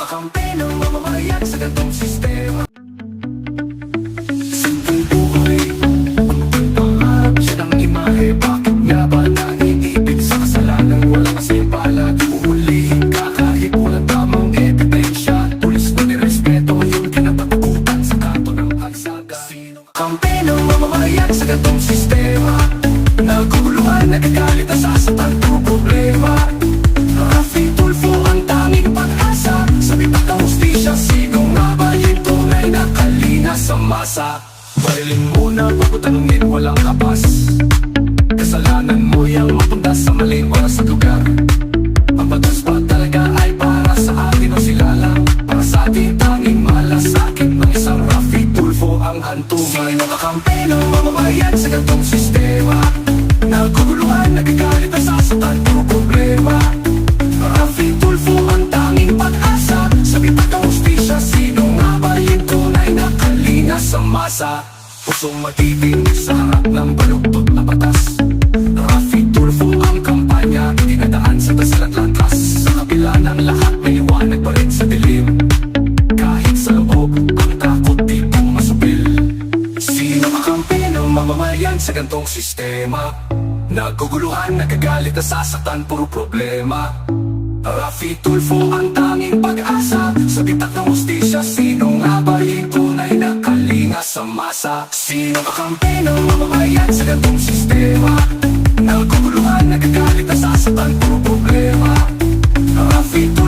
kakampi ng mamamayan sa gantong sistema. Simpleng buhay, ang pangarap siya ng imahe. Bakit nga ba naiibig sa kasalanan? Walang kasing palad, uulihin ka kahit walang tamang ebidensya. Tulis mo ni respeto, yun kinatatakutan sa kanto ng agsaga. Sino kakampi ng mamamayan sa gantong sistema? Naguguluhan, nagagalit, nasasatan, puro problema. Rafi Tulfo ang tanging pag-asa sa bitak ng hustisya. Sino nga ba yung tunay na kalina sa masa? Barilin muna bago tanungin, walang kapas. Kasalanan mo yung mapunta sa maling oras at lugar. Ang batas pa talaga ay para sa atin o sila lang? Para sa atin tanging malasakit ng isang Rafi Tulfo ang hantungan. Sino kakampi ng mamamayan sa gantong sistema? Naguguluhan, nagagalit, nasasatan, puro problema. Rafi Tulfo ang tanging pag-asa sa bitak ng hustisya. Sino nga ba yung tunay na kalina sa masa? Pusong matiting sa harap ng baluktot na batas. Rafi Tulfo ang kampanya, dinadaan sa dasal at lantas. Sa kabila ng lahat may liwanag pa rin sa dilim. Kahit sa loob ang takot di pong masubil. Sino kakampi ng mamamayan sa gantong sistema? Naguguluhan, nagagalit, nasasaktan, puro problema. Rafi Tulfo ang tanging pag-asa sa bitak ng hustisya. Sino nga ba yung tunay na kalinga sa masa? Sino kakampi ng mamamayan sa gantong sistema? Naguguluhan, nagagalit, nasasaktan, puro problema. Rafi Tulfo